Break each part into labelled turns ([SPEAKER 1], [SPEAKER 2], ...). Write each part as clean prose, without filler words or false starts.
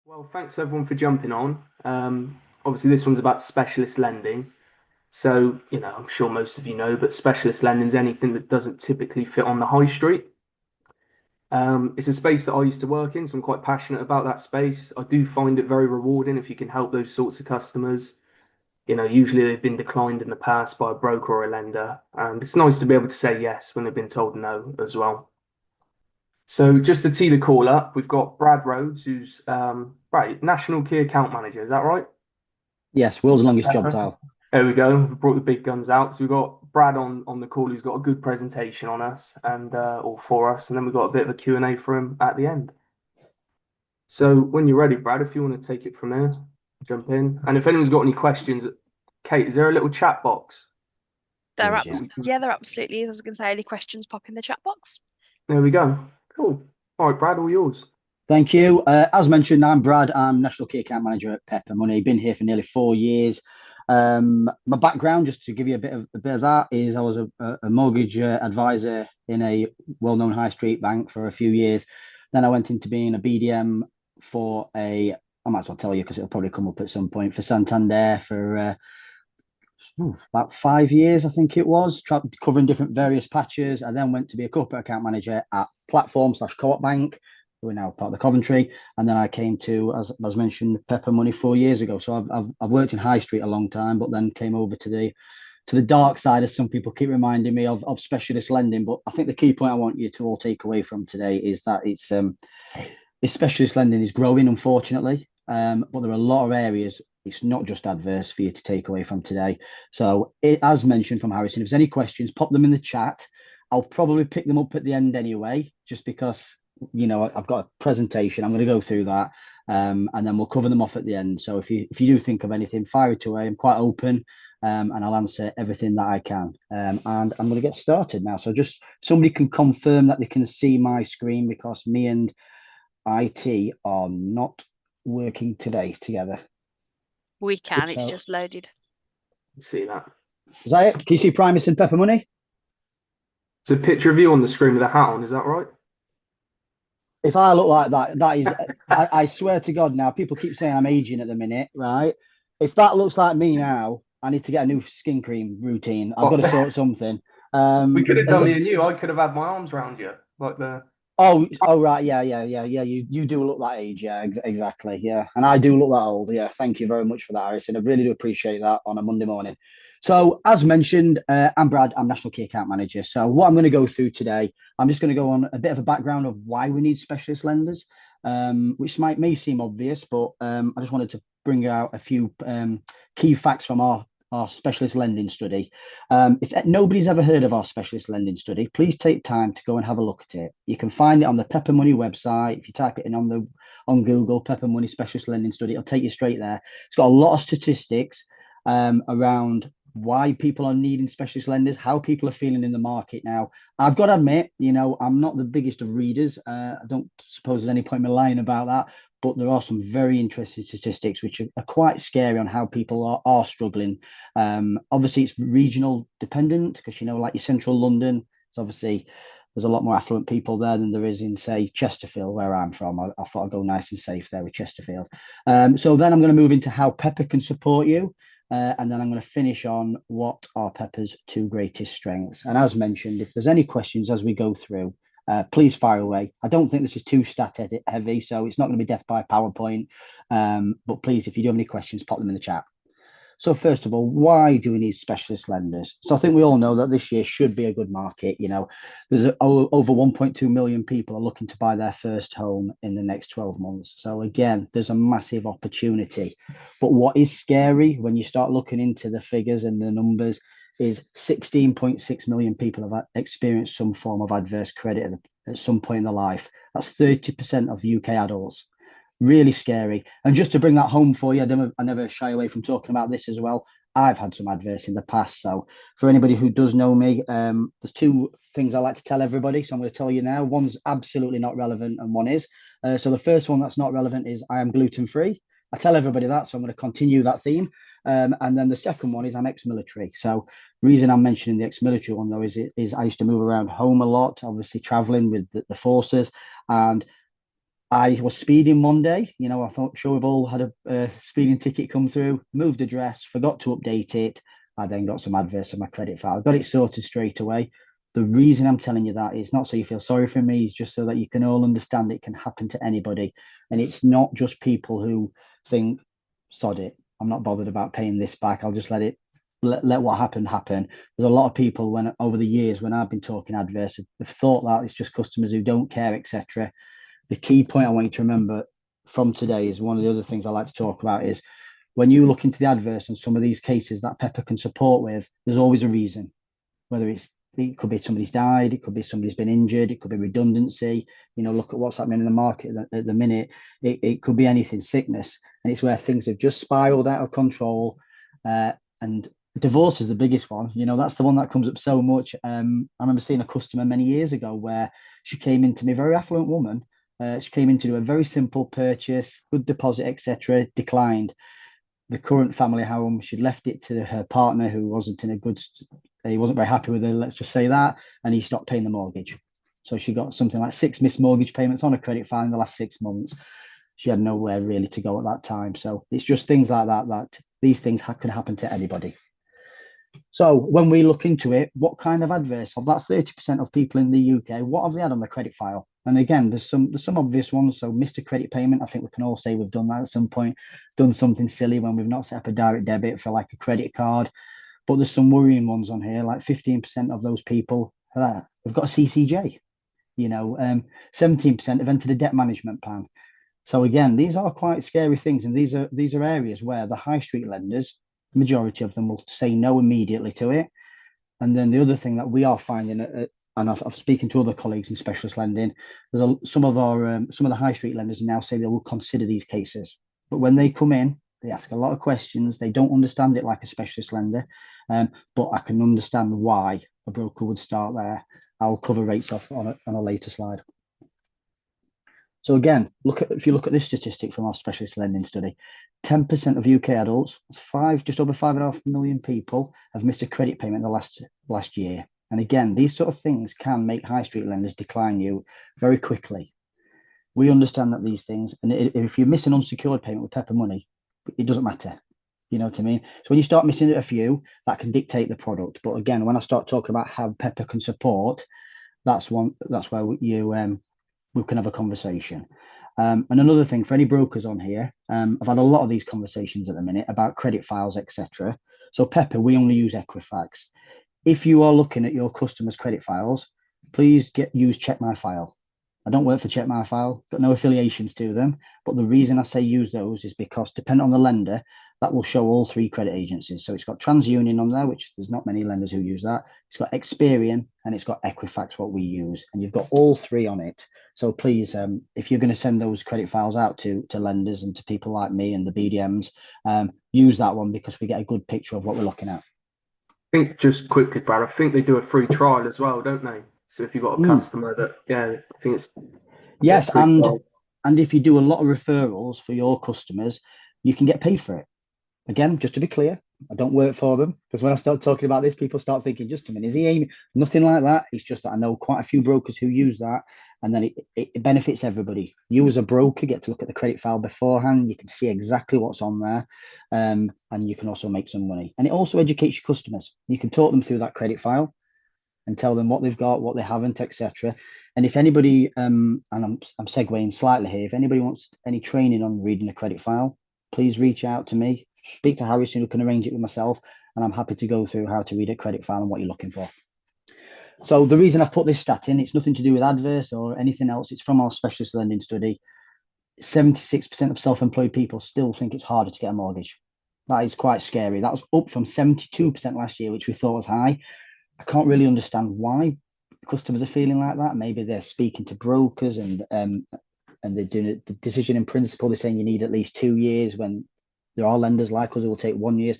[SPEAKER 1] Well, thanks everyone for jumping on. Obviously, this one's about specialist lending. So, I'm sure most of you know, but specialist lending is anything that doesn't typically fit on the high street. It's a space that I used to work in, so I'm quite passionate about that space. I do find it very rewarding if you can help those sorts of customers. Usually they've been declined in the past by a broker or a lender, and it's nice to be able to say yes when they've been told no as well. So just to tee the call up, we've got Brad Rhodes, who's right, National Key Account Manager. Is that right?
[SPEAKER 2] Yes, world's longest job
[SPEAKER 1] Pepper.
[SPEAKER 2] title.
[SPEAKER 1] There we go. We brought the big guns out. So we've got Brad on the call who's got a good presentation on us and or for us, and then we've got a bit of a Q&A for him at the end. So when you're ready, Brad, if you want to take it from there, jump in. And if anyone's got any questions, Kate, is there a little chat box?
[SPEAKER 2] There is, yeah.
[SPEAKER 1] We
[SPEAKER 3] There absolutely is. I was going to say, any questions, pop in the chat box.
[SPEAKER 1] There we go. Cool. All right, Brad, all yours.
[SPEAKER 2] Thank you. As mentioned, I'm Brad. I'm National Key Account Manager at Pepper Money. Been here for nearly 4 years. My background, just to give you a bit of that, is I was a mortgage advisor in a well-known high street bank for a few years. Then I went into being a BDM for I might as well tell you because it'll probably come up at some point, for Santander for about 5 years, I think it was, covering different various patches. I then went to be a corporate account manager at Platform/Co-op Bank, who are now part of the Coventry. And then I came to, as mentioned, Pepper Money 4 years ago. So I've worked in high street a long time, but then came over to the dark side, as some people keep reminding me of specialist lending. But I think the key point I want you to all take away from today is that this specialist lending is growing, unfortunately. But there are a lot of areas. It's not just adverse for you to take away from today. So, as mentioned from Harrison, if there's any questions, pop them in the chat. I'll probably pick them up at the end anyway, just because I've got a presentation. I'm going to go through that, and then we'll cover them off at the end. So if you do think of anything, fire it away. I'm quite open, and I'll answer everything that I can. And I'm going to get started now. So just somebody can confirm that they can see my screen, because me and IT are not working today together.
[SPEAKER 3] We can. It's
[SPEAKER 2] So
[SPEAKER 3] just loaded.
[SPEAKER 1] See that.
[SPEAKER 2] is that it? Can you see Primus and Pepper Money?
[SPEAKER 1] So picture of you on the screen with a hat on, is that right?
[SPEAKER 2] If I look like that, that is, I swear to God now, people keep saying I'm aging at the minute, right? If that looks like me now, I need to get a new skin cream routine. I've got to
[SPEAKER 1] What?
[SPEAKER 2] sort something.
[SPEAKER 1] We could have
[SPEAKER 2] As
[SPEAKER 1] done
[SPEAKER 2] a,
[SPEAKER 1] me and you. I could have had my arms around you, like the.
[SPEAKER 2] oh, right, yeah. You do look that age, yeah, exactly, yeah. And I do look that old, yeah. Thank you very much for that, Harrison. I really do appreciate that on a Monday morning. So, as mentioned, I'm Brad. I'm National Key Account Manager. So, what I'm going to go through today, I'm just going to go on a bit of a background of why we need specialist lenders, which may seem obvious, but I just wanted to bring out a few key facts from our specialist lending study. If nobody's ever heard of our specialist lending study, please take time to go and have a look at it. You can find it on the Pepper Money website. If you type it in on Google, Pepper Money Specialist Lending Study, it'll take you straight there. It's got a lot of statistics around why people are needing specialist lenders, how people are feeling in the market now. I've got to admit, I'm not the biggest of readers. I don't suppose there's any point in me lying about that, but there are some very interesting statistics which are quite scary on how people are struggling. Obviously, it's regional dependent, because like your central London, it's obviously there's a lot more affluent people there than there is in, say, Chesterfield, where I'm from. I thought I'd go nice and safe there with Chesterfield. So then I'm going to move into how Pepper can support you. And then I'm going to finish on what are Pepper's two greatest strengths. And as mentioned, if there's any questions as we go through, please fire away. I don't think this is too stat heavy, so it's not going to be death by PowerPoint. But please, if you do have any questions, pop them in the chat. So first of all, why do we need specialist lenders? So I think we all know that this year should be a good market. There's over 1.2 million people are looking to buy their first home in the next 12 months. So again, there's a massive opportunity. But what is scary when you start looking into the figures and the numbers is 16.6 million people have experienced some form of adverse credit at some point in their life. That's 30% of UK adults. Really scary. And just to bring that home for you, I never shy away from talking about this as well. I've had some adverse in the past. So for anybody who does know me, there's two things I like to tell everybody. So I'm going to tell you now. One's absolutely not relevant and one is. So the first one that's not relevant is I am gluten free. I tell everybody that, so I'm going to continue that theme. And then the second one is I'm ex-military. So reason I'm mentioning the ex-military one though is I used to move around home a lot, obviously traveling with the forces, and I was speeding one day. I thought sure we've all had a speeding ticket come through, moved address, forgot to update it. I then got some adverse on my credit file. Got it sorted straight away. The reason I'm telling you that is not so you feel sorry for me, it's just so that you can all understand it can happen to anybody. And it's not just people who think, sod it, I'm not bothered about paying this back. I'll just let what happened happen. There's a lot of people when over the years when I've been talking adverse have thought that it's just customers who don't care, etc. The key point I want you to remember from today is one of the other things I like to talk about is when you look into the adverse and some of these cases that Pepper can support with, there's always a reason. Whether it could be somebody's died, it could be somebody's been injured, it could be redundancy. Look at what's happening in the market at the minute. It could be anything, sickness, and it's where things have just spiraled out of control. And divorce is the biggest one. That's the one that comes up so much. I remember seeing a customer many years ago where she came into me, a very affluent woman. She came in to do a very simple purchase, good deposit, etc. Declined. The current family home, she'd left it to her partner who wasn't in a good, he wasn't very happy with her, let's just say that, and he stopped paying the mortgage. So she got something like 6 missed mortgage payments on a credit file in the last 6 months. She had nowhere really to go at that time. So it's just things like that these things can happen to anybody. So when we look into it, what kind of adverse of that 30% of people in the UK, what have they had on the credit file? And again, there's some obvious ones. So missed a credit payment. I think we can all say we've done that at some point, done something silly when we've not set up a direct debit for like a credit card. But there's some worrying ones on here, like 15% of those people have got a CCJ. 17% have entered a debt management plan. So again, these are quite scary things, and these are areas where the high street lenders, the majority of them, will say no immediately to it. And then the other thing that we are finding, and I've speaking to other colleagues in specialist lending, there's some of the high street lenders now say they will consider these cases, but when they come in, they ask a lot of questions. They don't understand it like a specialist lender, but I can understand why a broker would start there. I'll cover rates off on a later slide. So again, if you look at this statistic from our specialist lending study, 10% of UK adults, just over 5.5 million people, have missed a credit payment in the last year. And again, these sort of things can make high street lenders decline you very quickly. We understand that these things, and if you miss an unsecured payment with Pepper Money, it doesn't matter. You know what I mean? So when you start missing a few, that can dictate the product. But again, when I start talking about how Pepper can support, that's where we can have a conversation. And another thing for any brokers on here, I've had a lot of these conversations at the minute about credit files, etc. So Pepper, we only use Equifax. If you are looking at your customers' credit files, please use Check My File. I don't work for Check My File, got no affiliations to them. But the reason I say use those is because depending on the lender, that will show all 3 credit agencies. So it's got TransUnion on there, which there's not many lenders who use that. It's got Experian and it's got Equifax, what we use. And you've got all 3 on it. So please, if you're going to send those credit files out to lenders and to people like me and the BDMs, use that one because we get a good picture of what we're looking at.
[SPEAKER 1] I think just quickly, Brad, I think they do a free trial as well, don't they? So if you've got a customer that, I think it's
[SPEAKER 2] yes, and if you do a lot of referrals for your customers, you can get paid for it. Again, just to be clear, I don't work for them, because when I start talking about this, people start thinking, just a minute, is he aiming? Nothing like that. It's just that I know quite a few brokers who use that, and then it benefits everybody. You as a broker get to look at the credit file beforehand. You can see exactly what's on there, and you can also make some money. And it also educates your customers. You can talk them through that credit file and tell them what they've got, what they haven't, etc. And if anybody, and I'm segueing slightly here, if anybody wants any training on reading a credit file, please reach out to me. Speak to Harrison, who can arrange it with myself, and I'm happy to go through how to read a credit file and what you're looking for. So the reason I've put this stat in, it's nothing to do with adverse or anything else. It's from our specialist lending study. 76% of self-employed people still think it's harder to get a mortgage. That is quite scary. That was up from 72% last year, which we thought was high. I can't really understand why customers are feeling like that. Maybe they're speaking to brokers and they're doing the decision in principle. They're saying you need at least 2 years when there are lenders like us who will take 1 year.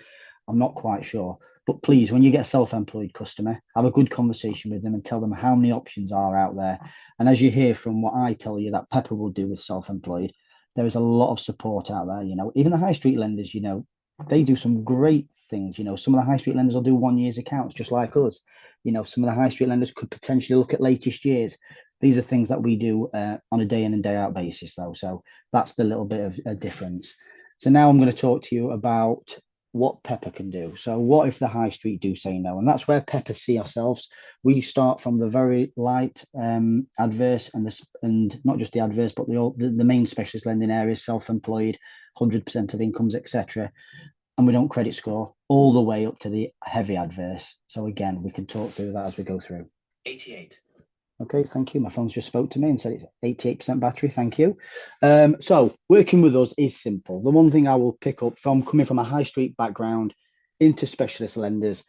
[SPEAKER 2] I'm not quite sure. But please, when you get a self-employed customer, have a good conversation with them and tell them how many options are out there. And as you hear from what I tell you that Pepper will do with self-employed, there is a lot of support out there. Even the high street lenders, they do some great things. Some of the high street lenders will do 1 year's accounts just like us. Some of the high street lenders could potentially look at latest years. These are things that we do on a day in and day out basis, though. So that's the little bit of a difference. So now I'm going to talk to you about what Pepper can do. So what if the high street do say no? And that's where Pepper see ourselves. We start from the very light adverse and not just the adverse, but the main specialist lending areas, self-employed, 100% of incomes, etc. And we don't credit score all the way up to the heavy adverse. So again, we can talk through that as we go through.
[SPEAKER 4] 88.
[SPEAKER 2] Okay, thank you. My phone's just spoke to me and said it's 88% battery. Thank you. So working with us is simple. The one thing I will pick up from coming from a high street background into specialist lenders,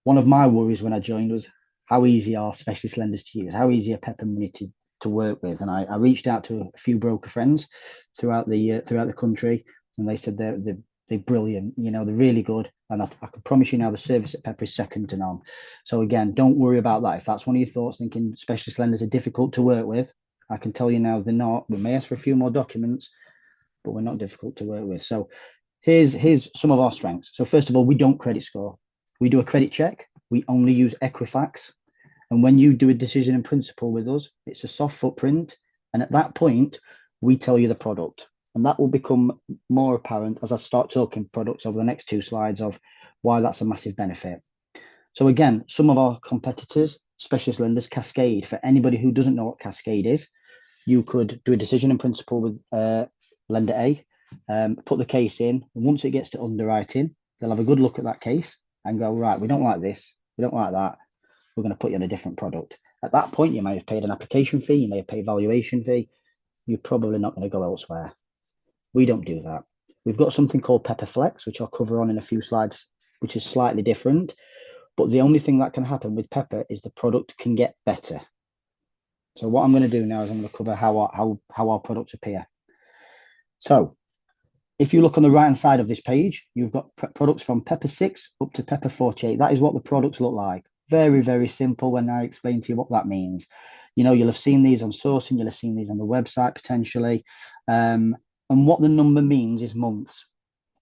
[SPEAKER 2] one of my worries when I joined was how easy are specialist lenders to use? How easy are Pepper Money to work with? And I reached out to a few broker friends throughout the country, and they said they're brilliant. You know, they're really good. And I can promise you now, the service at Pepper is second to none. So again, don't worry about that. If that's one of your thoughts, thinking specialist lenders are difficult to work with, I can tell you now they're not. We may ask for a few more documents, but we're not difficult to work with. So here's some of our strengths. So first of all, we don't credit score. We do a credit check. We only use Equifax. And when you do a decision in principle with us, it's a soft footprint. And at that point, we tell you the product. And that will become more apparent as I start talking products over the next two slides of why that's a massive benefit. So again, some of our competitors, specialist lenders, Cascade. For anybody who doesn't know what Cascade is, you could do a decision in principle with lender A, put the case in. And once it gets to underwriting, they'll have a good look at that case and go, right, we don't like this, we don't like that. We're going to put you on a different product. At that point, you may have paid an application fee, you may have paid a valuation fee. You're probably not going to go elsewhere. We don't do that. We've got something called Pepper Flex, which I'll cover on in a few slides, which is slightly different. But the only thing that can happen with Pepper is the product can get better. So what I'm going to do now is I'm going to cover how our products appear. So if you look on the right-hand side of this page, you've got products from Pepper 6 up to Pepper 48. That is what the products look like. Very, very simple when I explain to you what that means. You know, you'll have seen these on sourcing, you'll have seen these on the website potentially. And what the number means is months.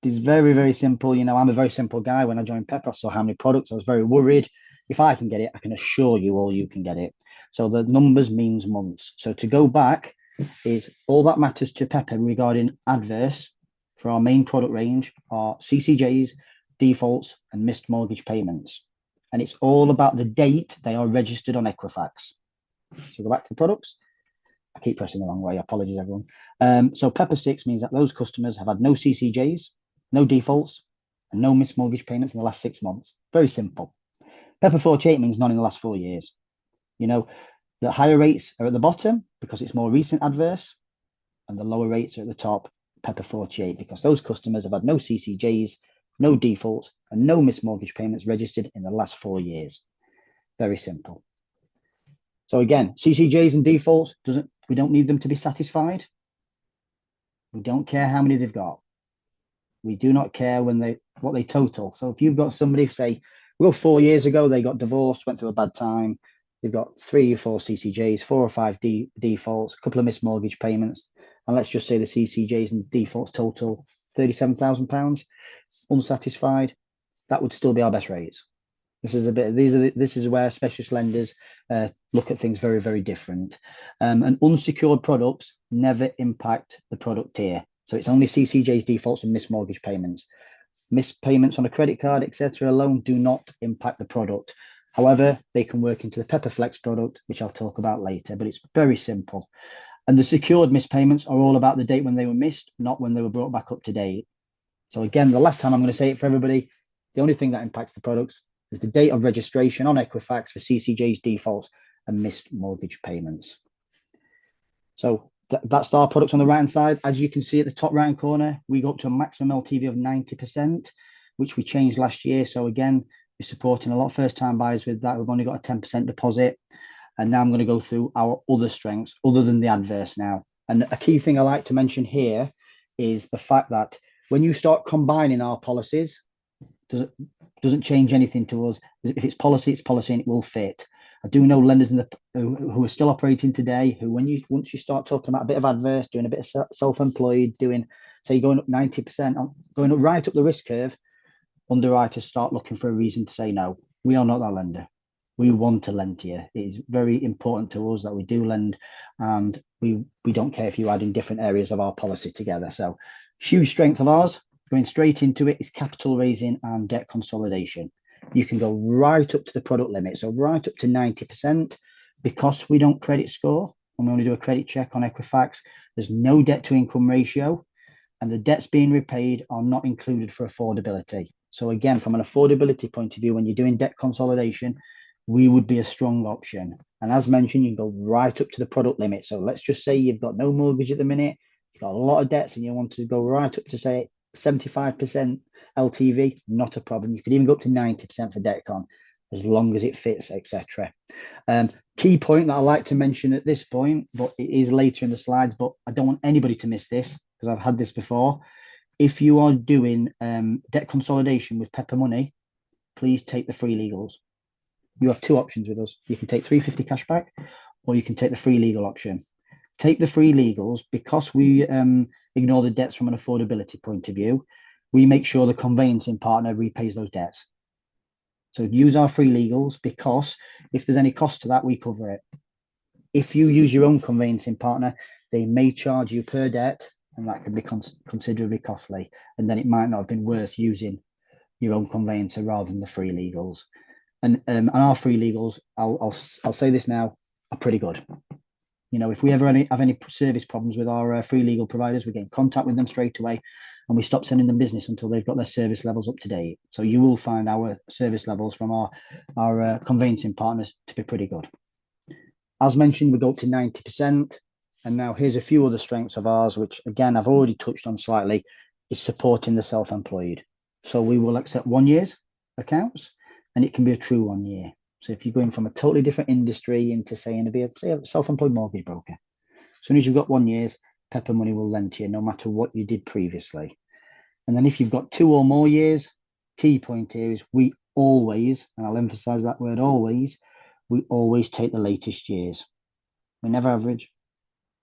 [SPEAKER 2] It's very, very simple. You know, I'm a very simple guy. When I joined Pepper, I saw how many products. I was very worried. If I can get it, I can assure you all you can get it. So the numbers means months. So to go back is all that matters to Pepper regarding adverse for our main product range are CCJs, defaults, and missed mortgage payments. And it's all about the date they are registered on Equifax. So go back to the products. I keep pressing the wrong way. Apologies, everyone. So Pepper 6 means that those customers have had no CCJs, no defaults, and no missed mortgage payments in the last 6 months. Very simple. Pepper 48 means none in the last 4 years. You know, the higher rates are at the bottom because it's more recent adverse, and the lower rates are at the top, Pepper 48, because those customers have had no CCJs, no defaults, and no missed mortgage payments registered in the last 4 years. Very simple. So again, CCJs and defaults, we don't need them to be satisfied. We don't care how many they've got. We do not care what they total. So if you've got somebody, say, well, 4 years ago, they got divorced, went through a bad time. They've got 3 or 4 CCJs, 4 or 5 defaults, a couple of missed mortgage payments. And let's just say the CCJs and defaults total £37,000 unsatisfied. That would still be our best rates. This is where specialist lenders look at things very, very different. And unsecured products never impact the product tier. So it's only CCJs, defaults, and missed mortgage payments. Missed payments on a credit card, etc., alone do not impact the product. However, they can work into the Pepper Flex product, which I'll talk about later, but it's very simple. And the secured missed payments are all about the date when they were missed, not when they were brought back up to date. So again, the last time I'm going to say it for everybody, the only thing that impacts the products is the date of registration on Equifax for CCJs, defaults, and missed mortgage payments. So that's our products on the right-hand side. As you can see at the top right-hand corner, we go up to a maximum LTV of 90%, which we changed last year. So again, we're supporting a lot of first-time buyers with that. We've only got a 10% deposit. And now I'm going to go through our other strengths other than the adverse now. And a key thing I like to mention here is the fact that when you start combining our policies, doesn't change anything to us. If it's policy, it's policy, and it will fit. I do know lenders who are still operating today who, once you start talking about a bit of adverse, doing a bit of self-employed, doing, say, going up 90%, going up right up the risk curve, underwriters start looking for a reason to say no. We are not that lender. We want to lend to you. It is very important to us that we do lend, and we don't care if you add in different areas of our policy together. So huge strength of ours, going straight into it, is capital raising and debt consolidation. You can go right up to the product limit, so right up to 90%. Because we don't credit score and we only do a credit check on Equifax, there's no debt to income ratio, and the debts being repaid are not included for affordability. So again, from an affordability point of view, when you're doing debt consolidation, we would be a strong option. And as mentioned, you can go right up to the product limit. So let's just say you've got no mortgage at the minute, you've got a lot of debts, and you want to go right up to, say, 75% LTV, not a problem. You could even go up to 90% for debt con, as long as it fits, etc. Key point that I like to mention at this point, but it is later in the slides, but I don't want anybody to miss this because I've had this before. If you are doing debt consolidation with Pepper Money, please take the free legals. You have two options with us. You can take 350 cash back, or you can take the free legal option. Take the free legals because we ignore the debts from an affordability point of view. We make sure the conveyancing partner repays those debts. So use our free legals because if there's any cost to that, we cover it. If you use your own conveyancing partner, they may charge you per debt, and that can be considerably costly. And then it might not have been worth using your own conveyancer rather than the free legals. And our free legals, I'll say this now, are pretty good. You know, if we ever have any service problems with our free legal providers, we get in contact with them straight away, and we stop sending them business until they've got their service levels up to date. So you will find our service levels from our conveyancing partners to be pretty good. As mentioned, we go up to 90%. And now here's a few other strengths of ours, which again, I've already touched on slightly, is supporting the self-employed. So we will accept 1 year's accounts, and it can be a true 1 year. So if you're going from a totally different industry into saying to be a self-employed mortgage broker, as soon as you've got 1 year's, Pepper Money will lend to you no matter what you did previously. And then if you've got 2 or more years, key point here is we always, and I'll emphasize that word always, we always take the latest years. We never average.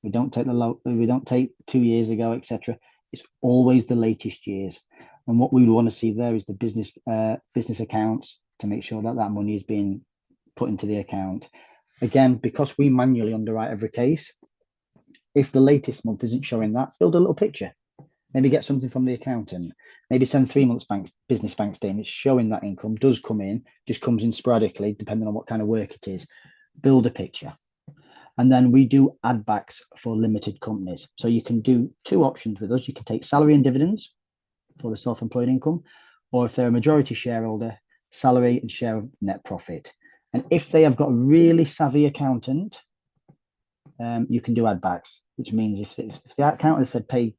[SPEAKER 2] We don't take we don't take 2 years ago, etc. It's always the latest years. And what we want to see there is the business accounts to make sure that that money is being put into the account. Again, because we manually underwrite every case, if the latest month isn't showing that, build a little picture. Maybe get something from the accountant. Maybe send 3 months business bank statements showing that income does come in, just comes in sporadically, depending on what kind of work it is. Build a picture. And then we do add backs for limited companies. So you can do two options with us. You can take salary and dividends for the self-employed income, or if they're a majority shareholder, salary and share of net profit. And if they have got a really savvy accountant, you can do add backs, which means if the accountant said pay,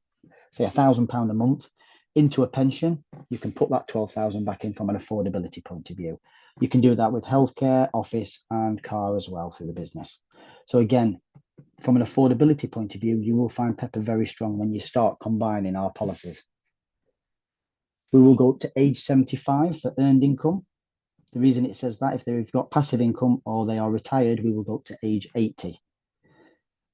[SPEAKER 2] say, £1,000 a month into a pension, you can put that 12,000 back in from an affordability point of view. You can do that with healthcare, office, and car as well through the business. So again, from an affordability point of view, you will find Pepper very strong when you start combining our policies. We will go up to age 75 for earned income. The reason it says that, if they've got passive income or they are retired, we will go up to age 80.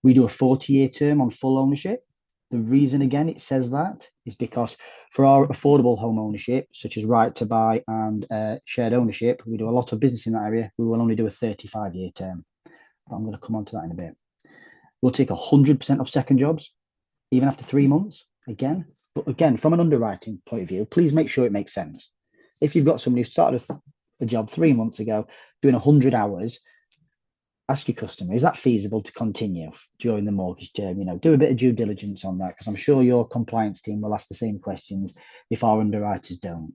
[SPEAKER 2] We do a 40-year term on full ownership. The reason, again, it says that is because for our affordable home ownership, such as right to buy and shared ownership, we do a lot of business in that area. We will only do a 35-year term. I'm going to come on to that in a bit. We'll take 100% of second jobs, even after 3 months, again. But again, from an underwriting point of view, please make sure it makes sense. If you've got somebody who started a job 3 months ago, doing 100 hours, ask your customer, is that feasible to continue during the mortgage term? You know, do a bit of due diligence on that, because I'm sure your compliance team will ask the same questions if our underwriters don't.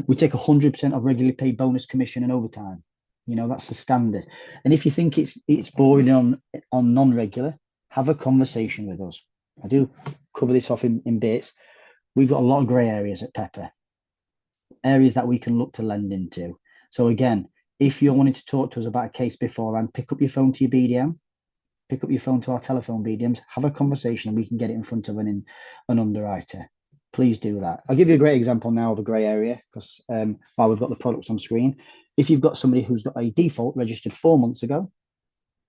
[SPEAKER 2] We take 100% of regularly paid bonus, commission, and overtime. You know, that's the standard. And if you think it's boring on non-regular, have a conversation with us. I do cover this off in bits. We've got a lot of grey areas at Pepper, areas that we can look to lend into. So again, if you're wanting to talk to us about a case beforehand, pick up your phone to your BDM, pick up your phone to our telephone BDMs, have a conversation, and we can get it in front of an underwriter. Please do that. I'll give you a great example now of a grey area, because while we've got the products on screen, if you've got somebody who's got a default registered 4 months ago,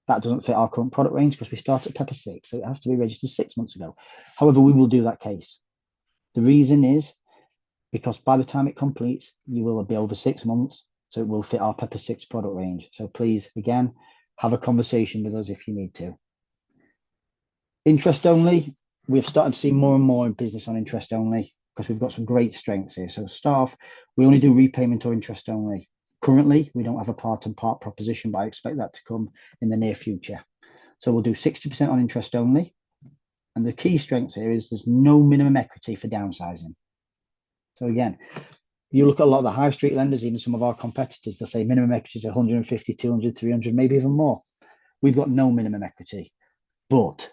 [SPEAKER 2] that doesn't fit our current product range because we start at Pepper 6, so it has to be registered 6 months ago. However, we will do that case. The reason is because by the time it completes, you will be over 6 months. So it will fit our Pepper 6 product range. So please, again, have a conversation with us if you need to. Interest only, we've started to see more and more business on interest only because we've got some great strengths here. So start off, we only do repayment or interest only. Currently, we don't have a part and part proposition, but I expect that to come in the near future. So we'll do 60% on interest only. And the key strength here is there's no minimum equity for downsizing. So again, you look at a lot of the high street lenders, even some of our competitors, they'll say minimum equity is 150, 200, 300, maybe even more. We've got no minimum equity, but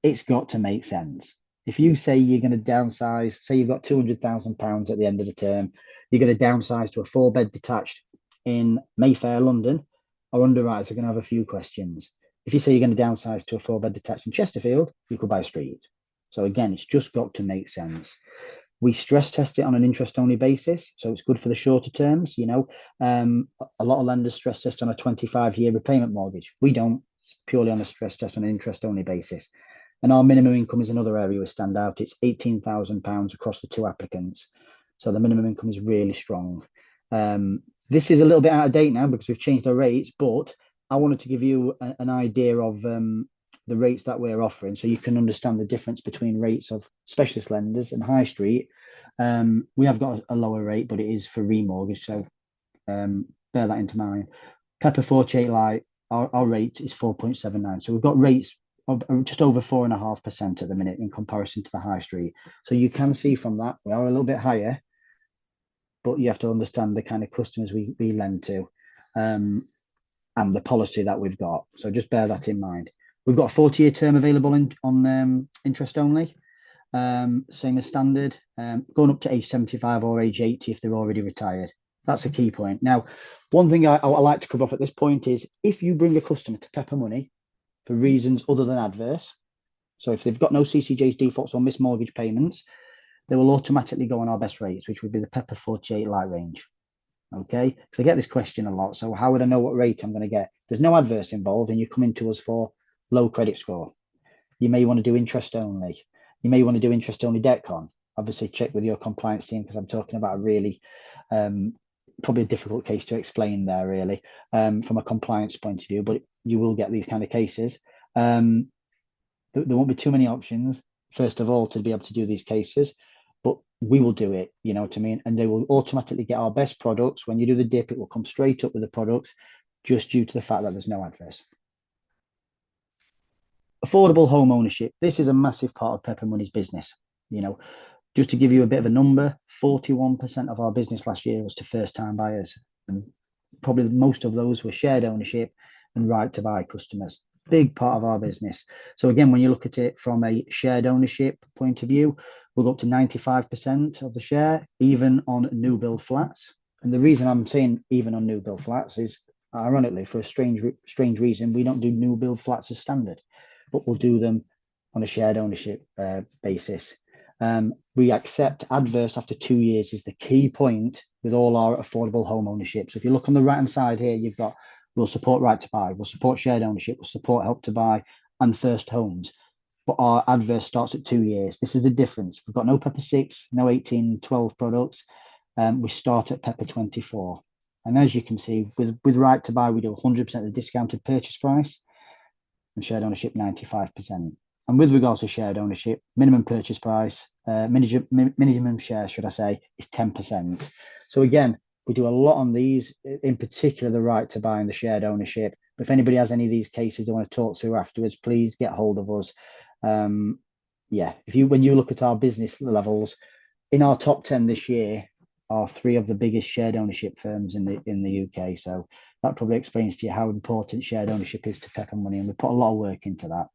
[SPEAKER 2] it's got to make sense. If you say you're going to downsize, say you've got £200,000 at the end of the term, you're going to downsize to a 4-bed detached in Mayfair, London, our underwriters are going to have a few questions. If you say you're going to downsize to a 4-bed detached in Chesterfield, you could buy a street. So again, it's just got to make sense. We stress test it on an interest-only basis, so it's good for the shorter terms. You know, a lot of lenders stress test on a 25-year repayment mortgage. We don't. It's purely on a stress test on an interest-only basis. And our minimum income is another area we stand out. It's £18,000 across the 2 applicants. So the minimum income is really strong. This is a little bit out of date now because we've changed our rates, but I wanted to give you an idea of the rates that we're offering so you can understand the difference between rates of specialist lenders and high street. We have got a lower rate, but it is for remortgage, so bear that into mind. Pepper 48 Lite, our rate is 4.79. So we've got rates of just over 4.5% at the minute in comparison to the high street. So you can see from that, we are a little bit higher, but you have to understand the kind of customers we lend to and the policy that we've got. So just bear that in mind. We've got a 40-year term available on interest only, same as standard, going up to age 75 or age 80 if they're already retired. That's a key point. Now, one thing I like to cover off at this point is if you bring a customer to Pepper Money for reasons other than adverse, so if they've got no CCJs, defaults or missed mortgage payments, they will automatically go on our best rates, which would be the Pepper 48 Lite range. Okay, because I get this question a lot. So how would I know what rate I'm going to get? There's no adverse involved, and you come into us for low credit score. You may want to do interest only. You may want to do interest only debt con. Obviously, check with your compliance team because I'm talking about a really probably a difficult case to explain there, really, from a compliance point of view. But you will get these kind of cases. There won't be too many options, first of all, to be able to do these cases. But we will do it, you know what I mean? And they will automatically get our best products. When you do the dip, it will come straight up with the products just due to the fact that there's no adverse. Affordable home ownership. This is a massive part of Pepper Money's business. You know, just to give you a bit of a number, 41% of our business last year was to first-time buyers. And probably most of those were shared ownership and right to buy customers. Big part of our business. So again, when you look at it from a shared ownership point of view, we'll go up to 95% of the share, even on new build flats. And the reason I'm saying even on new build flats is, ironically, for a strange reason, we don't do new build flats as standard, but we'll do them on a shared ownership basis. We accept adverse after 2 years is the key point with all our affordable home ownership. So if you look on the right-hand side here, you've got, we'll support right to buy, we'll support shared ownership, we'll support help to buy and first homes. But our adverse starts at 2 years. This is the difference. We've got no Pepper 6, no 18, 12 products. We start at Pepper 24. And as you can see, with right to buy, we do 100% of the discounted purchase price and shared ownership 95%. And with regards to shared ownership, minimum purchase price, minimum share, should I say, is 10%. So again, we do a lot on these, in particular, the right to buy and the shared ownership. But if anybody has any of these cases they want to talk through afterwards, please get hold of us. Yeah, when you look at our business levels, in our top 10 this year are 3 of the biggest shared ownership firms in the UK. So that probably explains to you how important shared ownership is to Pepper Money, and we put a lot of work into that.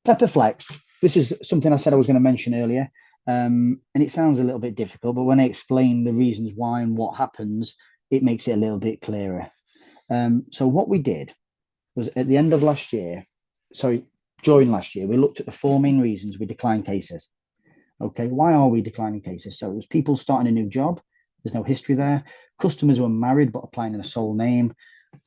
[SPEAKER 2] Pepper Flex. This is something I said I was going to mention earlier, and it sounds a little bit difficult, but when I explain the reasons why and what happens, it makes it a little bit clearer. So what we did was at the end of last year, during last year, we looked at the 4 main reasons we declined cases. Okay, why are we declining cases? So it was people starting a new job, there's no history there, customers who are married but applying in a sole name,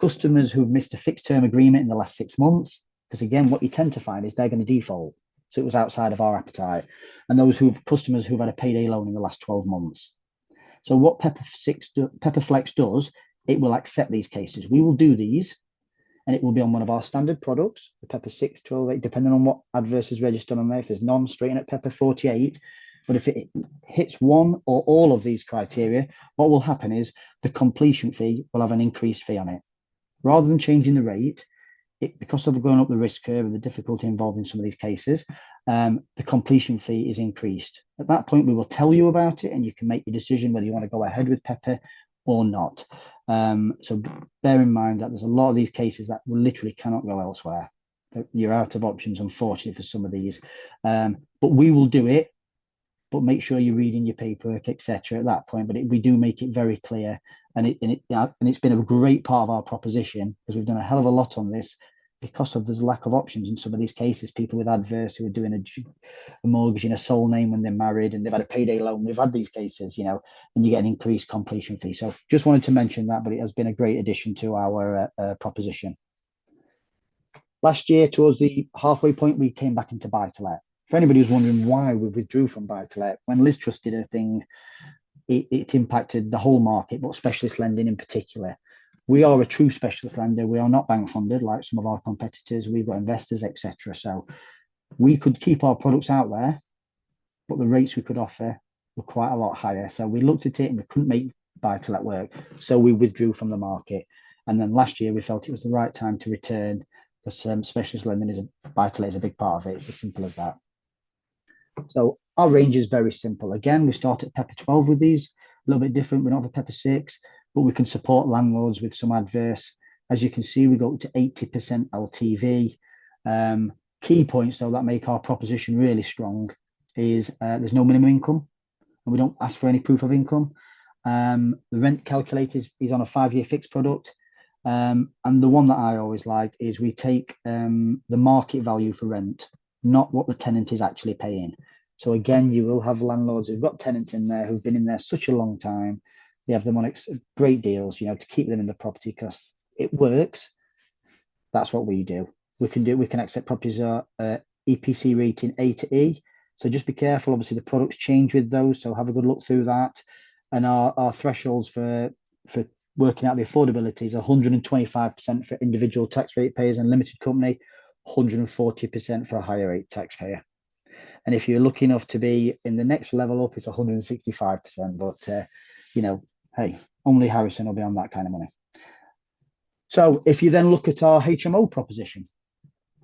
[SPEAKER 2] customers who've missed a fixed term agreement in the last 6 months, because again, what you tend to find is they're going to default. So it was outside of our appetite. And customers who've had a payday loan in the last 12 months. So what Pepper Flex does, it will accept these cases. We will do these, and it will be on one of our standard products, the Pepper 6, 12, 8, depending on what adverse is registered on there. If there's none, straighten at Pepper 48. But if it hits one or all of these criteria, what will happen is the completion fee will have an increased fee on it. Rather than changing the rate, because of going up the risk curve and the difficulty involved in some of these cases, the completion fee is increased. At that point, we will tell you about it, and you can make your decision whether you want to go ahead with Pepper or not. So bear in mind that there's a lot of these cases that literally cannot go elsewhere. You're out of options, unfortunately, for some of these. But we will do it, but make sure you're reading your paperwork, etc. at that point. But we do make it very clear. And it's been a great part of our proposition, because we've done a hell of a lot on this, because of there's a lack of options in some of these cases. People with adverse who are doing a mortgage in a sole name when they're married and they've had a payday loan. We've had these cases, and you get an increased completion fee. So just wanted to mention that, but it has been a great addition to our proposition. Last year, towards the halfway point, we came back into buy-to-let. For anybody who's wondering why we withdrew from buy-to-let, when Liz Truss did her thing, it impacted the whole market, but specialist lending in particular. We are a true specialist lender. We are not bank funded like some of our competitors. We've got investors, etc. So we could keep our products out there, but the rates we could offer were quite a lot higher. So we looked at it and we couldn't make buy-to-let work. So we withdrew from the market. And then last year we felt it was the right time to return, because specialist lending buy-to-let is a big part of it. It's as simple as that. So our range is very simple. Again, we start at Pepper 12 with these, a little bit different. We don't have a Pepper 6, but we can support landlords with some adverse. As you can see, we go up to 80% LTV. Key points, though, that make our proposition really strong is there's no minimum income, and we don't ask for any proof of income. The rent calculator is on a 5-year fixed product. And the one that I always like is we take the market value for rent, not what the tenant is actually paying. So again, you will have landlords who've got tenants in there who've been in there such a long time. They have them on great deals, to keep them in the property, because it works. That's what we do. We can accept properties EPC rating A to E. So just be careful. Obviously, the products change with those, so have a good look through that. And our thresholds for working out the affordability is 125% for individual tax rate payers and limited company, 140% for a higher rate taxpayer. And if you're lucky enough to be in the next level up, it's 165%. But, hey, only Harrison will be on that kind of money. So if you then look at our HMO proposition,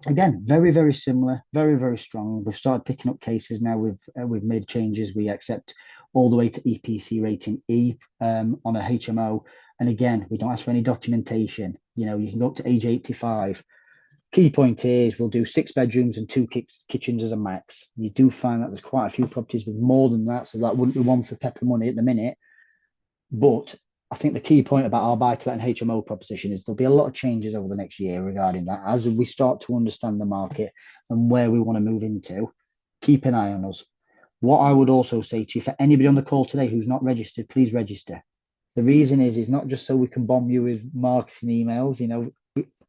[SPEAKER 2] again, very, very similar, very, very strong. We've started picking up cases now. We've made changes. We accept all the way to EPC rating E on a HMO. And again, we don't ask for any documentation. You can go up to age 85. Key point is we'll do 6 bedrooms and 2 kitchens as a max. You do find that there's quite a few properties with more than that, so that wouldn't be one for Pepper money at the minute. But I think the key point about our buy-to-let and HMO proposition is there'll be a lot of changes over the next year regarding that as we start to understand the market and where we want to move into. Keep an eye on us. What I would also say to you, for anybody on the call today who's not registered, please register. The reason is not just so we can bomb you with marketing emails.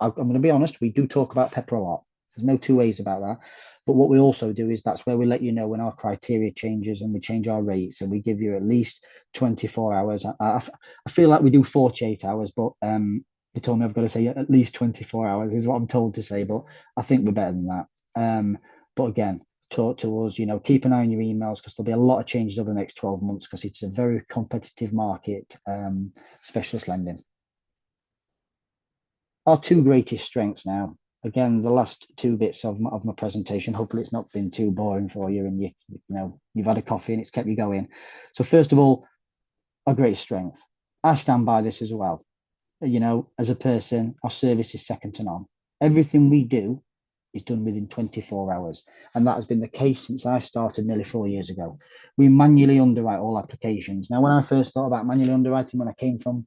[SPEAKER 2] I'm going to be honest, we do talk about Pepper a lot. There's no two ways about that. But what we also do is that's where we let you know when our criteria changes and we change our rates, and we give you at least 24 hours. I feel like we do 48 hours, but they told me I've got to say at least 24 hours is what I'm told to say, but I think we're better than that. But again, talk to us, keep an eye on your emails, because there'll be a lot of changes over the next 12 months because it's a very competitive market, specialist lending. Our 2 greatest strengths now. Again, the last 2 bits of my presentation. Hopefully, it's not been too boring for you, and you've had a coffee and it's kept you going. So first of all, our greatest strength. I stand by this as well. As a person, our service is second to none. Everything we do is done within 24 hours, and that has been the case since I started nearly 4 years ago. We manually underwrite all applications. Now, when I first thought about manually underwriting, when I came from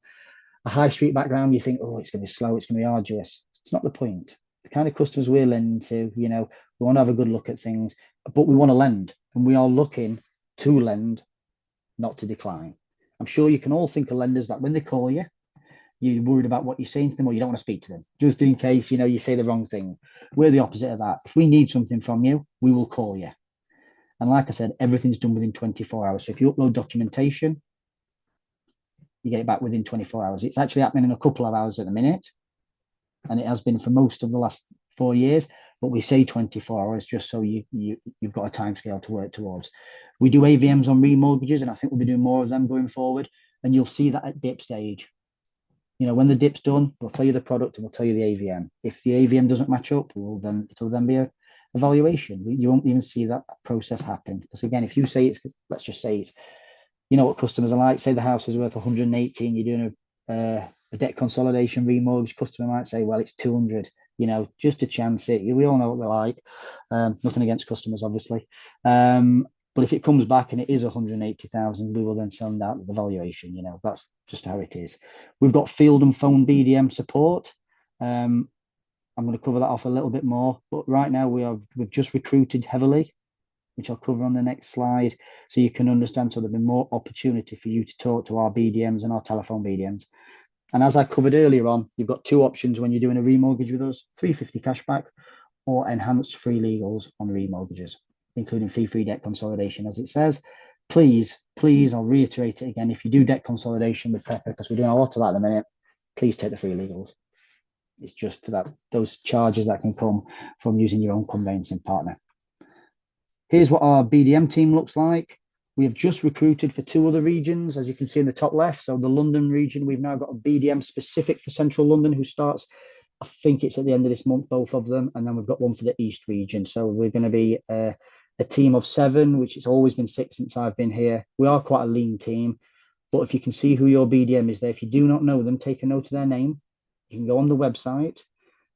[SPEAKER 2] a high street background, you think, oh, it's going to be slow, it's going to be arduous. It's not the point. The kind of customers we're lending to, we want to have a good look at things, but we want to lend, and we are looking to lend, not to decline. I'm sure you can all think of lenders that when they call you, you're worried about what you're saying to them, or you don't want to speak to them, just in case, you say the wrong thing. We're the opposite of that. If we need something from you, we will call you. And like I said, everything's done within 24 hours. So if you upload documentation, you get it back within 24 hours. It's actually happening in a couple of hours at the minute, and it has been for most of the last 4 years. But we say 24 hours just so you've got a timescale to work towards. We do AVMs on remortgages, and I think we'll be doing more of them going forward. And you'll see that at dip stage. When the dip's done, we'll tell you the product and we'll tell you the AVM. If the AVM doesn't match up, it'll then be a evaluation. You won't even see that process happen. Because again, if you say let's just say it's, what customers are like. Say the house is worth 118, you're doing a debt consolidation remortgage. Customer might say, well, it's 200. Just to chance it. We all know what they're like. Nothing against customers, obviously. But if it comes back and it is 180,000, we will then send out the valuation. That's just how it is. We've got field and phone BDM support. I'm going to cover that off a little bit more. But right now we've just recruited heavily, which I'll cover on the next slide, so you can understand. So there'll be more opportunity for you to talk to our BDMs and our telephone BDMs. And as I covered earlier on, you've got two options when you're doing a remortgage with us: 350 cashback or enhanced free legals on remortgages, including fee-free debt consolidation, as it says. Please, I'll reiterate it again. If you do debt consolidation with Pepper, because we're doing a lot of that at the minute, please take the free legals. It's just for those charges that can come from using your own conveyancing partner. Here's what our BDM team looks like. We have just recruited for 2 other regions, as you can see in the top left. So the London region, we've now got a BDM specific for Central London who starts, I think it's at the end of this month, both of them. And then we've got one for the East region. So we're going to be a team of 7, which it's always been 6 since I've been here. We are quite a lean team, but if you can see who your BDM is there, if you do not know them, take a note of their name. You can go on the website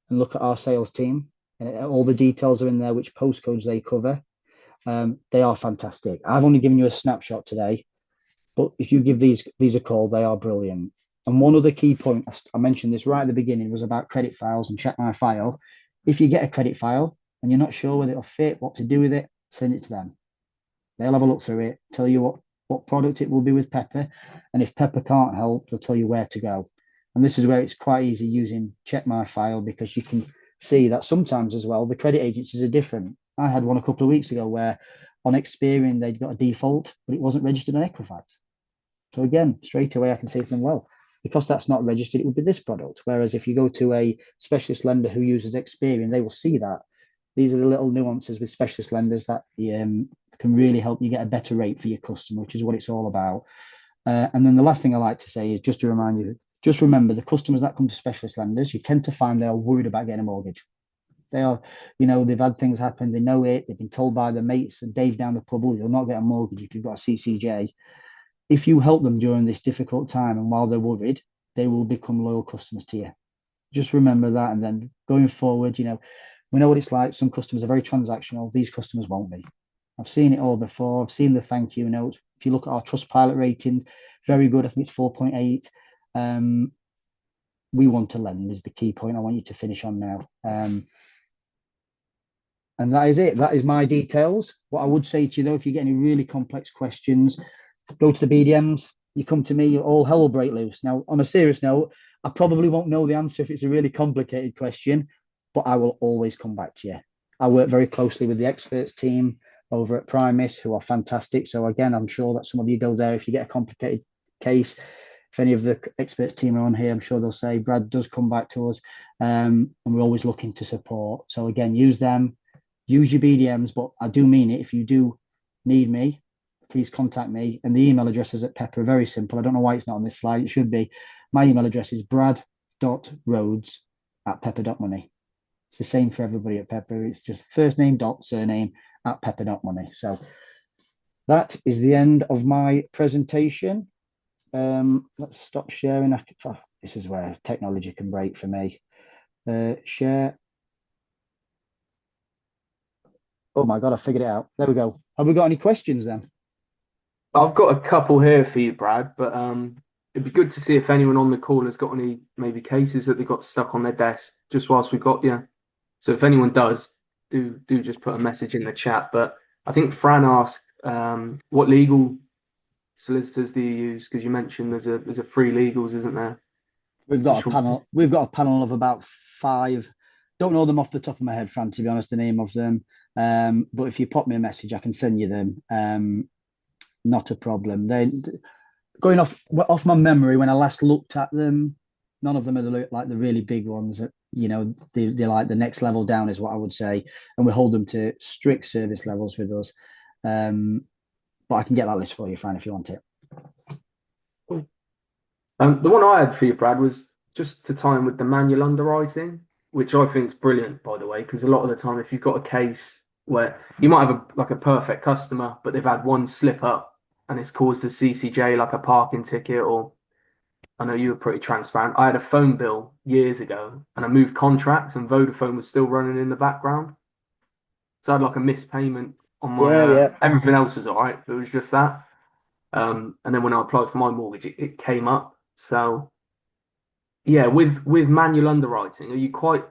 [SPEAKER 2] and look at our sales team, and all the details are in there, which postcodes they cover. They are fantastic. I've only given you a snapshot today, but if you give these a call, they are brilliant. And one other key point, I mentioned this right at the beginning, was about credit files and Check My File. If you get a credit file and you're not sure whether it'll fit, what to do with it, send it to them. They'll have a look through it, tell you what product it will be with Pepper. And if Pepper can't help, they'll tell you where to go. And this is where it's quite easy using Check My File, because you can see that sometimes as well, the credit agencies are different. I had one a couple of weeks ago where on Experian, they'd got a default, but it wasn't registered on Equifax. So again, straight away, I can say to them, well, because that's not registered, it would be this product. Whereas if you go to a specialist lender who uses Experian, they will see that. These are the little nuances with specialist lenders that can really help you get a better rate for your customer, which is what it's all about. And then the last thing I like to say is just to remind you, just remember the customers that come to specialist lenders, you tend to find they are worried about getting a mortgage. They are, they've had things happen. They know it. They've been told by their mates and Dave down the pub, you'll not get a mortgage if you've got a CCJ. If you help them during this difficult time and while they're worried, they will become loyal customers to you. Just remember that. And then going forward, we know what it's like. Some customers are very transactional. These customers won't be. I've seen it all before. I've seen the thank you notes. If you look at our Trustpilot ratings, very good. I think it's 4.8. We want to lend is the key point I want you to finish on now. And that is it. That is my details. What I would say to you, though, if you get any really complex questions, go to the BDMs. You come to me, all hell will break loose. Now, on a serious note, I probably won't know the answer if it's a really complicated question, but I will always come back to you. I work very closely with the experts team over at Primis, who are fantastic. So again, I'm sure that some of you go there if you get a complicated case. If any of the experts team are on here, I'm sure they'll say Brad does come back to us, and we're always looking to support. So again, use them. Use your BDMs, but I do mean it. If you do need me, please contact me. And the email addresses at Pepper are very simple. I don't know why it's not on this slide. It should be. My email address is brad.rhodes@pepper.money. It's the same for everybody at Pepper. It's just first name dot surname @pepper.money. So that is the end of my presentation. Let's stop sharing. This is where technology can break for me. Share. Oh my God, I figured it out. There we go. Have we got any questions then?
[SPEAKER 1] I've got a couple here for you, Brad, but it'd be good to see if anyone on the call has got any maybe cases that they got stuck on their desk just whilst we've got you. So if anyone does, do just put a message in the chat. But I think Fran asked, what legal solicitors do you use? Because you mentioned there's a free legals, isn't there?
[SPEAKER 2] We've got a panel. We've got a panel of about 5. Don't know them off the top of my head, Fran, to be honest, the name of them. But if you pop me a message, I can send you them. Not a problem. going off my memory, when I last looked at them, none of them are like the really big ones. They're like the next level down is what I would say, and we hold them to strict service levels with us. But I can get that list for you, Fran, if you want it.
[SPEAKER 1] The one I had for you, Brad, was just to tie in with the manual underwriting, which I think is brilliant, by the way, because a lot of the time, if you've got a case where you might have a perfect customer, but they've had one slip up and it's caused a CCJ, like a parking ticket, or I know you were pretty transparent. I had a phone bill years ago and I moved contracts and Vodafone was still running in the background. So I had like a missed payment on my
[SPEAKER 2] Yeah.
[SPEAKER 1] everything else was all right. It was just that. And then when I applied for my mortgage, it came up. So yeah, with manual underwriting, are you quite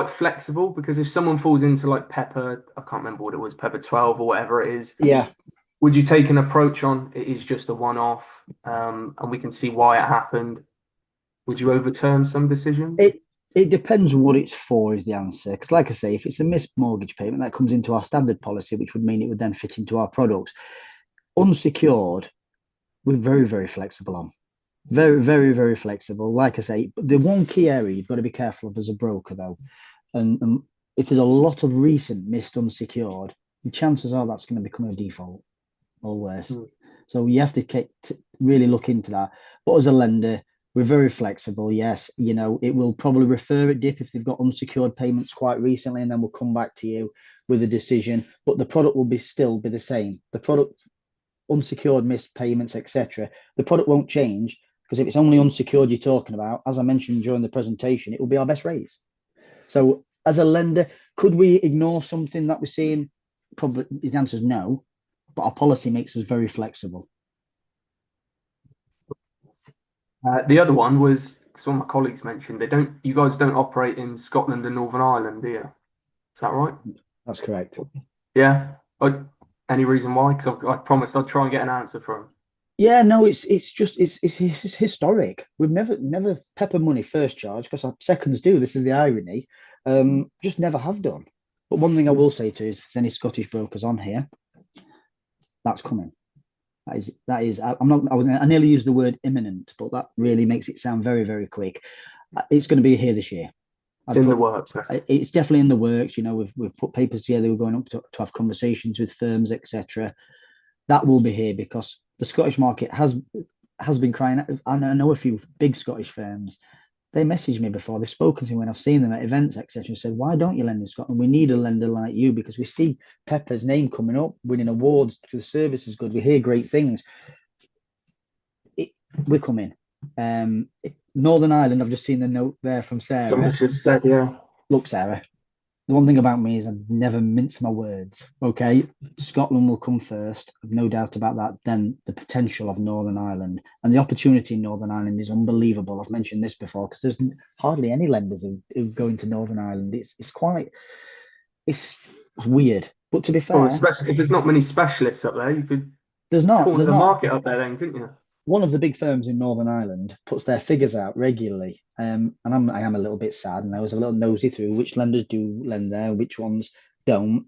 [SPEAKER 1] flexible? Because if someone falls into like Pepper, I can't remember what it was, Pepper 12 or whatever it is,
[SPEAKER 2] Yeah.
[SPEAKER 1] would you take an approach on it is just a one-off, and we can see why it happened? Would you overturn some decisions?
[SPEAKER 2] It depends what it's for, is the answer. Because, like I say, if it's a missed mortgage payment, that comes into our standard policy, which would mean it would then fit into our products. Unsecured, we're very, very flexible on. Very, very, very flexible. Like I say, the one key area you've got to be careful of as a broker, though, and if there's a lot of recent missed unsecured, the chances are that's going to become a default or worse. So you have to really look into that. But as a lender, we're very flexible. Yes, it will probably refer a dip if they've got unsecured payments quite recently, and then we'll come back to you with a decision. But the product will still be the same. The product, unsecured missed payments, etc. The product won't change, because if it's only unsecured you're talking about, as I mentioned during the presentation, it will be our best rates. So as a lender, could we ignore something that we're seeing? Probably the answer is no, but our policy makes us very flexible.
[SPEAKER 1] The other one was because one of my colleagues mentioned you guys don't operate in Scotland and Northern Ireland, do you? Is that right?
[SPEAKER 2] That's correct.
[SPEAKER 1] Yeah. Any reason why? Because I promised I'd try and get an answer from.
[SPEAKER 2] Yeah, no, it's historic. We've never pepper money first charge, because our seconds do. This is the irony. Just never have done. But one thing I will say to you is, if there's any Scottish brokers on here, that's coming. That is. I nearly used the word imminent, but that really makes it sound very, very quick. It's going to be here this year.
[SPEAKER 1] It's in the works.
[SPEAKER 2] It's definitely in the works. We've put papers together. We're going up to have conversations with firms, etc. That will be here, because the Scottish market has been crying out. I know a few big Scottish firms. They messaged me before. They've spoken to me when I've seen them at events, etc. and said, why don't you lend in Scotland? We need a lender like you, because we see Pepper's name coming up, winning awards, the service is good. We hear great things. We're coming. Northern Ireland, I've just seen the note there from Sarah.
[SPEAKER 1] Someone just said, yeah.
[SPEAKER 2] Look, Sarah, the one thing about me is I never mince my words. Okay, Scotland will come first, I've no doubt about that. Then the potential of Northern Ireland, and the opportunity in Northern Ireland is unbelievable. I've mentioned this before, because there's hardly any lenders who go into Northern Ireland. It's weird, but to be fair,
[SPEAKER 1] well, especially if there's not many specialists up there, you could corner the market up there, then, couldn't you?
[SPEAKER 2] One of the big firms in Northern Ireland puts their figures out regularly, and I am a little bit sad, and I was a little nosy through which lenders do lend there, which ones don't.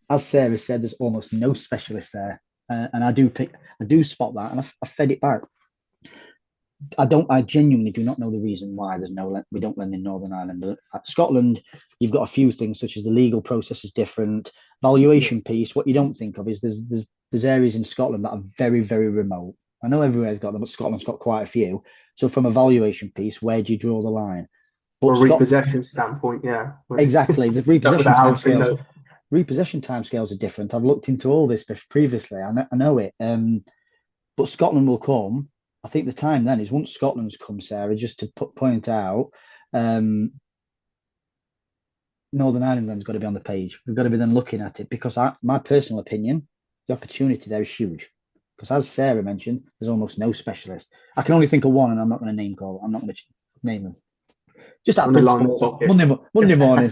[SPEAKER 2] As Sarah said, there's almost no specialist there, and I do spot that, and I fed it back. I genuinely do not know the reason why we don't lend in Northern Ireland. Scotland, you've got a few things, such as the legal process is different, valuation piece. What you don't think of is there's areas in Scotland that are very, very remote. I know everywhere's got them, but Scotland's got quite a few. So from a valuation piece, where do you draw the line?
[SPEAKER 1] But from a repossession standpoint, yeah.
[SPEAKER 2] Exactly. The repossession timescales are different. I've looked into all this previously. I know it. But Scotland will come. I think the time then is once Scotland's come, Sarah, just to point out, Northern Ireland then's got to be on the page. We've got to be then looking at it, because my personal opinion, the opportunity there is huge. Because as Sarah mentioned, there's almost no specialist. I can only think of one, and I'm not going to name call. I'm not going to name them. Just out of principle. Monday morning.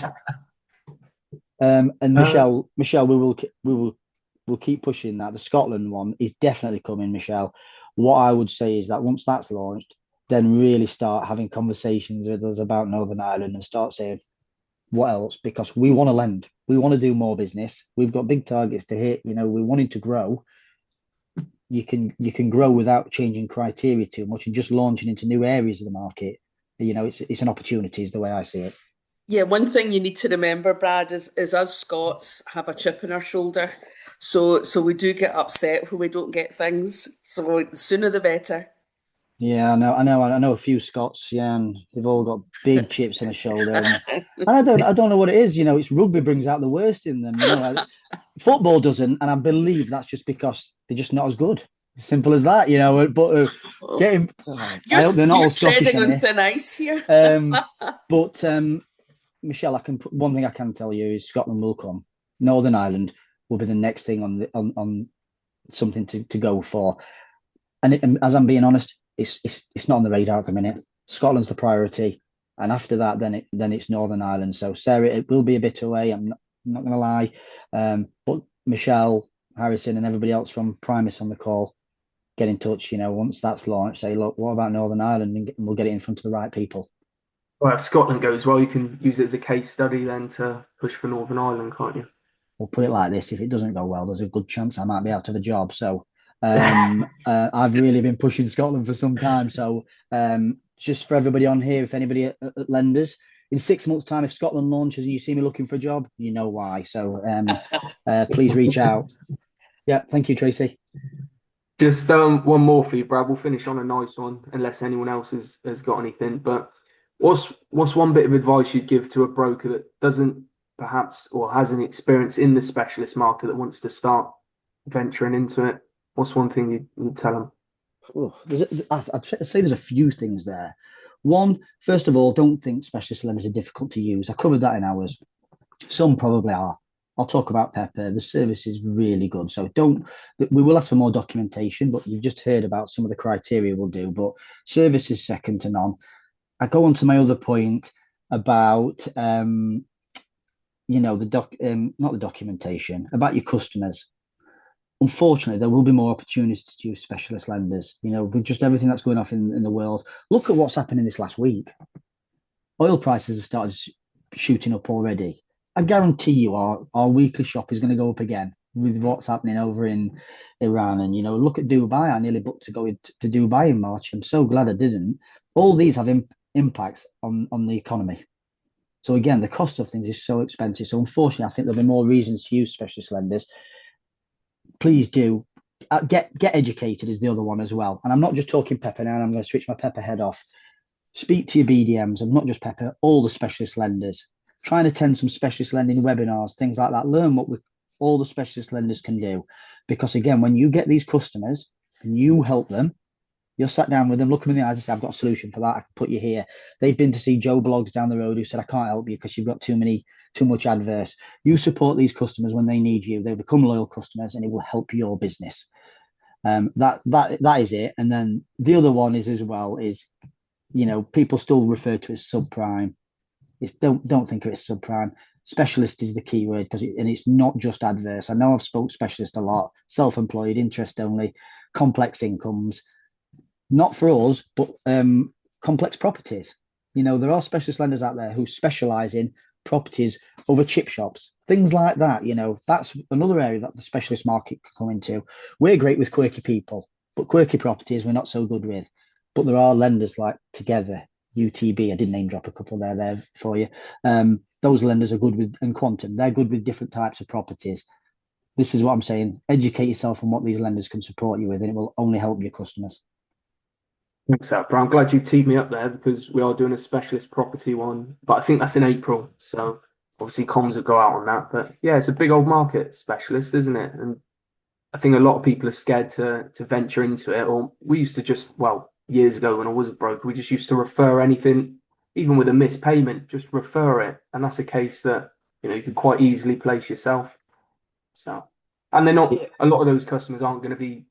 [SPEAKER 2] And Michelle, we'll keep pushing that. The Scotland one is definitely coming, Michelle. What I would say is that once that's launched, then really start having conversations with us about Northern Ireland and start saying, what else? Because we want to lend. We want to do more business. We've got big targets to hit. We're wanting to grow. you can grow without changing criteria too much and just launching into new areas of the market. It's an opportunity, is the way I see it.
[SPEAKER 4] Yeah, one thing you need to remember, Brad, is us Scots have a chip in our shoulder. So we do get upset when we don't get things. So the sooner the better.
[SPEAKER 2] Yeah, I know a few Scots, yeah, and they've all got big chips on the shoulder, and I don't know what it is. It's rugby brings out the worst in them. Football doesn't, and I believe that's just because they're just not as good. Simple as that. But getting, I hope they're not
[SPEAKER 4] You're
[SPEAKER 2] all Scottish
[SPEAKER 4] treading
[SPEAKER 2] on
[SPEAKER 4] on
[SPEAKER 2] here.
[SPEAKER 4] thin ice here.
[SPEAKER 2] But Michelle, one thing I can tell you is Scotland will come. Northern Ireland will be the next thing on something to go for. And as I'm being honest, it's not on the radar at the minute. Scotland's the priority, and after that, then it's Northern Ireland. So Sarah, it will be a bit away. I'm not going to lie, but Michelle, Harrison, and everybody else from Primus on the call, get in touch. Once that's launched, say, look, what about Northern Ireland, and we'll get it in front of the right people.
[SPEAKER 1] Well, if Scotland goes well, you can use it as a case study then to push for Northern Ireland, can't you?
[SPEAKER 2] We'll put it like this: if it doesn't go well, there's a good chance I might be out of a job. So I've really been pushing Scotland for some time. So just for everybody on here, if anybody at lenders, in 6 months' time, if Scotland launches and you see me looking for a job, you know why. So please reach out. Yeah, thank you, Tracy.
[SPEAKER 1] Just one more for you, Brad. We'll finish on a nice one, unless anyone else has got anything. But what's one bit of advice you'd give to a broker that doesn't perhaps or has any experience in the specialist market that wants to start venturing into it? What's one thing you'd tell them?
[SPEAKER 2] I'd say there's a few things there. One, first of all, don't think specialist lenders are difficult to use. I covered that in ours. Some probably are. I'll talk about Pepper. The service is really good. So we will ask for more documentation, but you've just heard about some of the criteria we'll do, but service is second to none. I go on to my other point about, not the documentation, about your customers. Unfortunately, there will be more opportunities to use specialist lenders, with just everything that's going off in the world. Look at what's happening this last week. Oil prices have started shooting up already. I guarantee you our weekly shop is going to go up again with what's happening over in Iran. And, look at Dubai. I nearly booked to go to Dubai in March. I'm so glad I didn't. All these have impacts on the economy. So again, the cost of things is so expensive. So unfortunately, I think there'll be more reasons to use specialist lenders. Please do get educated is the other one as well. And I'm not just talking Pepper now. I'm going to switch my Pepper head off. Speak to your BDMs and not just Pepper, all the specialist lenders. Try and attend some specialist lending webinars, things like that. Learn what all the specialist lenders can do. Because again, when you get these customers and you help them, you're sat down with them, look them in the eyes and say, I've got a solution for that. I can put you here. They've been to see Joe Blogs down the road who said, I can't help you because you've got too much adverse. You support these customers when they need you. They become loyal customers and it will help your business. That is it. And then the other one is as well is, people still refer to it as subprime. Don't think of it as subprime. Specialist is the key word and it's not just adverse. I know I've spoke specialist a lot, self-employed, interest only, complex incomes. Not for us, but complex properties. There are specialist lenders out there who specialize in properties over chip shops, things like that. That's another area that the specialist market can come into. We're great with quirky people, but quirky properties we're not so good with. But there are lenders like Together, UTB. I did name drop a couple there for you. Those lenders are good with, and Quantum, they're good with different types of properties. This is what I'm saying. Educate yourself on what these lenders can support you with, and it will only help your customers.
[SPEAKER 1] Thanks, Brad. I'm glad you teed me up there because we are doing a specialist property one, but I think that's in April. So obviously comms will go out on that. But yeah, it's a big old market, specialist, isn't it? And I think a lot of people are scared to venture into it. Or we used to just, years ago when I was a broker, we just used to refer anything, even with a missed payment, just refer it. And that's a case that, you can quite easily place yourself. So, and they're not, a lot of those customers aren't going to be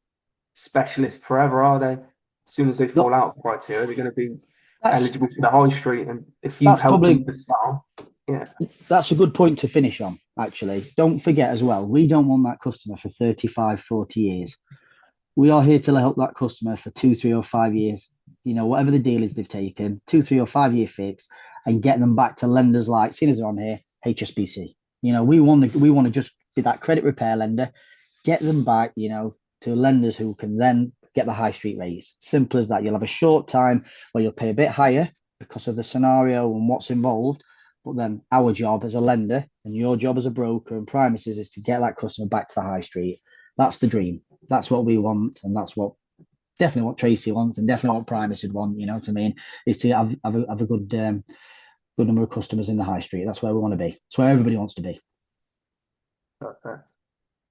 [SPEAKER 1] specialists forever, are they? As soon as they fall out of criteria, they're going to be eligible for the high street. And if you help them to start,
[SPEAKER 2] that's a good point to finish on, actually. Don't forget as well, we don't want that customer for 35, 40 years. We are here to help that customer for 2, 3 or 5 years, whatever the deal is they've taken, 2, 3 or 5 year fix, and get them back to lenders like, seeing as they're on here, HSBC. We want to just be that credit repair lender, get them back, to to lenders who can then get the high street rates. Simple as that. You'll have a short time where you'll pay a bit higher because of the scenario and what's involved. But then our job as a lender and your job as a broker and Primus is to get that customer back to the high street. That's the dream. That's what we want. And that's what definitely what Tracy wants and definitely what Primus would want, you know what I mean, is to have a good good number of customers in the high street. That's where we want to be. It's where everybody wants to be.
[SPEAKER 1] Perfect.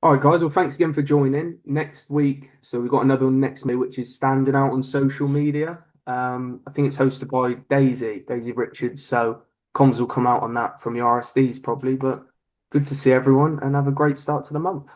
[SPEAKER 1] All right, guys. Well, thanks again for joining. Next week, so we've got another one next week, which is standing out on social media. I think it's hosted by Daisy Richards. So comms will come out on that from the RSDs probably. But good to see everyone and have a great start to the month.